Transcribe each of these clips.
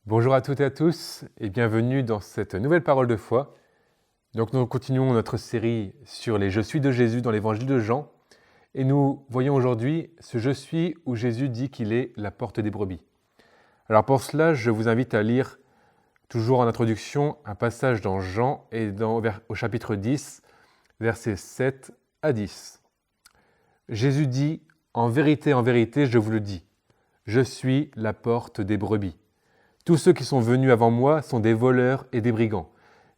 Bonjour à toutes et à tous et bienvenue dans cette nouvelle parole de foi. Donc nous continuons notre série sur les « Je suis » de Jésus dans l'évangile de Jean et nous voyons aujourd'hui ce « Je suis » où Jésus dit qu'il est la porte des brebis. Alors pour cela, je vous invite à lire toujours en introduction un passage dans Jean et au chapitre 10, versets 7 à 10. Jésus dit « En vérité, je vous le dis, je suis la porte des brebis. Tous ceux qui sont venus avant moi sont des voleurs et des brigands,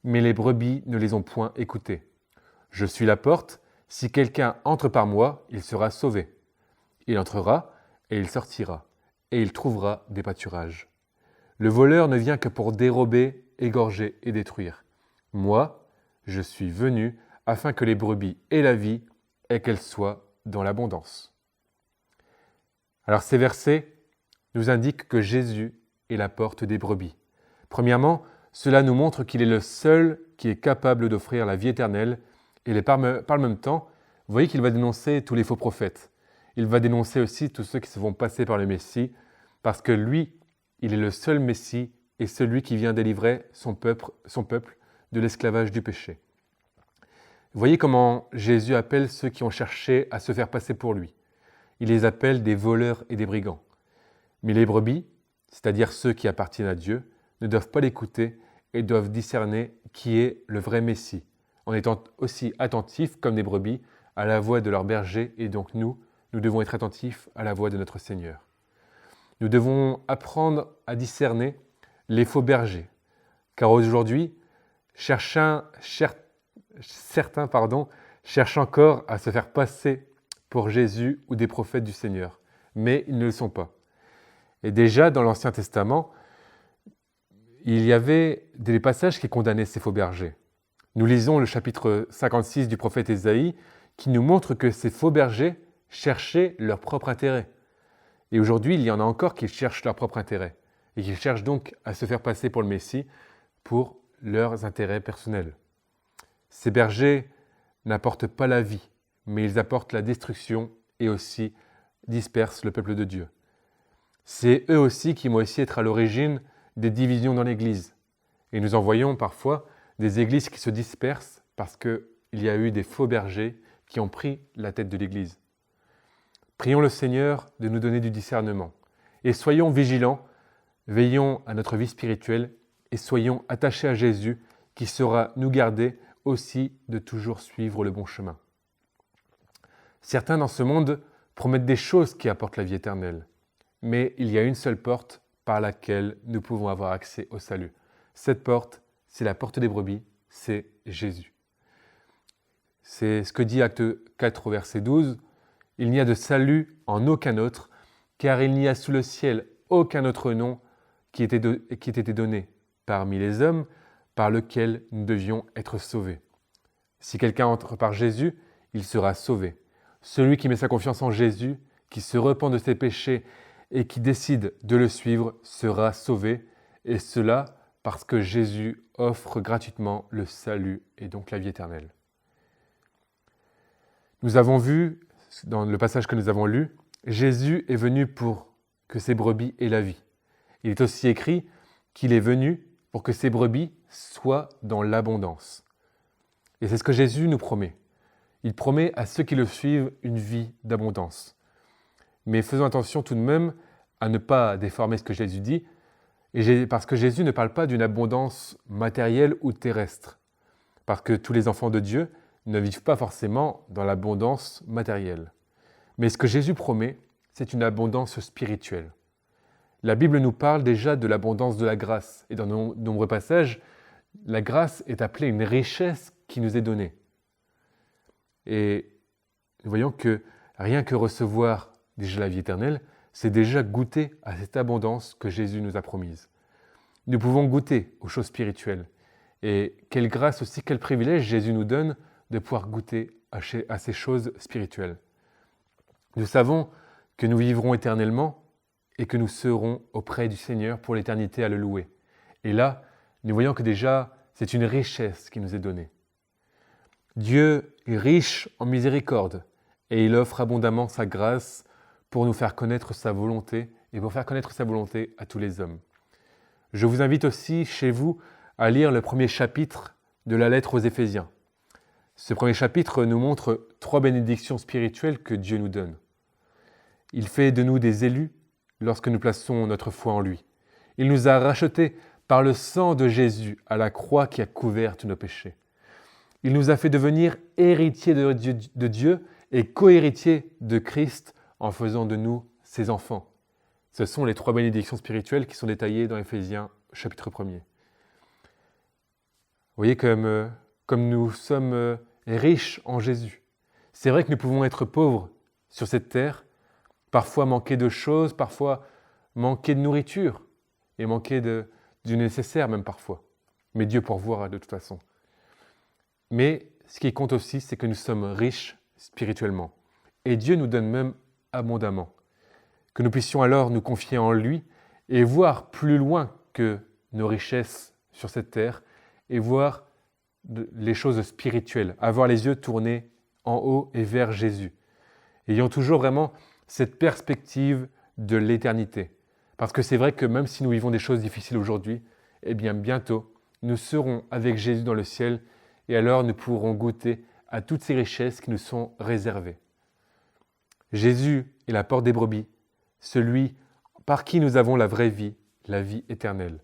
mais les brebis ne les ont point écoutés. Je suis la porte, si quelqu'un entre par moi, il sera sauvé. Il entrera et il sortira, et il trouvera des pâturages. Le voleur ne vient que pour dérober, égorger et détruire. Moi, je suis venu afin que les brebis aient la vie et qu'elles soient dans l'abondance. » Alors ces versets nous indiquent que Jésus est la porte des brebis. Premièrement, cela nous montre qu'il est le seul qui est capable d'offrir la vie éternelle et par le même temps, vous voyez qu'il va dénoncer tous les faux prophètes. Il va dénoncer aussi tous ceux qui se font passer par le Messie parce que lui, il est le seul Messie et celui qui vient délivrer son peuple de l'esclavage du péché. Vous voyez comment Jésus appelle ceux qui ont cherché à se faire passer pour lui. Il les appelle des voleurs et des brigands. Mais les brebis, c'est-à-dire ceux qui appartiennent à Dieu, ne doivent pas l'écouter et doivent discerner qui est le vrai Messie, en étant aussi attentifs comme des brebis à la voix de leur berger, et donc nous devons être attentifs à la voix de notre Seigneur. Nous devons apprendre à discerner les faux bergers, car aujourd'hui, certains cherchent encore à se faire passer pour Jésus ou des prophètes du Seigneur, mais ils ne le sont pas. Et déjà, dans l'Ancien Testament, il y avait des passages qui condamnaient ces faux bergers. Nous lisons le chapitre 56 du prophète Ésaïe qui nous montre que ces faux bergers cherchaient leur propre intérêt. Et aujourd'hui, il y en a encore qui cherchent leur propre intérêt et qui cherchent donc à se faire passer pour le Messie pour leurs intérêts personnels. Ces bergers n'apportent pas la vie, mais ils apportent la destruction et aussi dispersent le peuple de Dieu. C'est eux aussi qui vont aussi être à l'origine des divisions dans l'Église. Et nous en voyons parfois des églises qui se dispersent parce qu'il y a eu des faux bergers qui ont pris la tête de l'Église. Prions le Seigneur de nous donner du discernement. Et soyons vigilants, veillons à notre vie spirituelle et soyons attachés à Jésus qui saura nous garder aussi de toujours suivre le bon chemin. Certains dans ce monde promettent des choses qui apportent la vie éternelle. Mais il y a une seule porte par laquelle nous pouvons avoir accès au salut. Cette porte, c'est la porte des brebis, c'est Jésus. C'est ce que dit Acte 4 au verset 12. « Il n'y a de salut en aucun autre, car il n'y a sous le ciel aucun autre nom qui ait été donné parmi les hommes par lequel nous devions être sauvés. Si quelqu'un entre par Jésus, il sera sauvé. Celui qui met sa confiance en Jésus, qui se repent de ses péchés et qui décide de le suivre sera sauvé, et cela parce que Jésus offre gratuitement le salut et donc la vie éternelle. » Nous avons vu, dans le passage que nous avons lu, Jésus est venu pour que ses brebis aient la vie. Il est aussi écrit qu'il est venu pour que ses brebis soient dans l'abondance. Et c'est ce que Jésus nous promet. Il promet à ceux qui le suivent une vie d'abondance. Mais faisons attention tout de même à ne pas déformer ce que Jésus dit, parce que Jésus ne parle pas d'une abondance matérielle ou terrestre, parce que tous les enfants de Dieu ne vivent pas forcément dans l'abondance matérielle. Mais ce que Jésus promet, c'est une abondance spirituelle. La Bible nous parle déjà de l'abondance de la grâce, et dans de nombreux passages, la grâce est appelée une richesse qui nous est donnée. Et nous voyons que rien que recevoir déjà la vie éternelle, c'est déjà goûter à cette abondance que Jésus nous a promise. Nous pouvons goûter aux choses spirituelles. Et quelle grâce aussi, quel privilège Jésus nous donne de pouvoir goûter à ces choses spirituelles. Nous savons que nous vivrons éternellement et que nous serons auprès du Seigneur pour l'éternité à le louer. Et là, nous voyons que déjà, c'est une richesse qui nous est donnée. Dieu est riche en miséricorde et il offre abondamment sa grâce pour nous faire connaître sa volonté et pour faire connaître sa volonté à tous les hommes. Je vous invite aussi, chez vous, à lire le premier chapitre de la lettre aux Éphésiens. Ce premier chapitre nous montre 3 bénédictions spirituelles que Dieu nous donne. Il fait de nous des élus lorsque nous plaçons notre foi en lui. Il nous a rachetés par le sang de Jésus à la croix qui a couvert tous nos péchés. Il nous a fait devenir héritiers de Dieu et co-héritiers de Christ en faisant de nous ses enfants. Ce sont les 3 bénédictions spirituelles qui sont détaillées dans Éphésiens chapitre 1er. Vous voyez comme nous sommes riches en Jésus. C'est vrai que nous pouvons être pauvres sur cette terre, parfois manquer de choses, parfois manquer de nourriture et manquer du nécessaire même parfois. Mais Dieu pourvoira de toute façon. Mais ce qui compte aussi, c'est que nous sommes riches spirituellement. Et Dieu nous donne même abondamment. Que nous puissions alors nous confier en lui et voir plus loin que nos richesses sur cette terre et voir les choses spirituelles, avoir les yeux tournés en haut et vers Jésus. Ayant toujours vraiment cette perspective de l'éternité. Parce que c'est vrai que même si nous vivons des choses difficiles aujourd'hui, eh bien bientôt, nous serons avec Jésus dans le ciel et alors nous pourrons goûter à toutes ces richesses qui nous sont réservées. Jésus est la porte des brebis, celui par qui nous avons la vraie vie, la vie éternelle.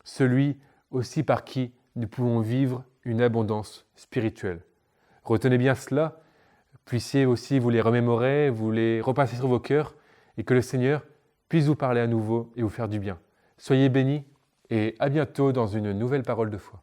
Celui aussi par qui nous pouvons vivre une abondance spirituelle. Retenez bien cela, puissiez aussi vous les remémorer, vous les repasser sur vos cœurs et que le Seigneur puisse vous parler à nouveau et vous faire du bien. Soyez bénis et à bientôt dans une nouvelle parole de foi.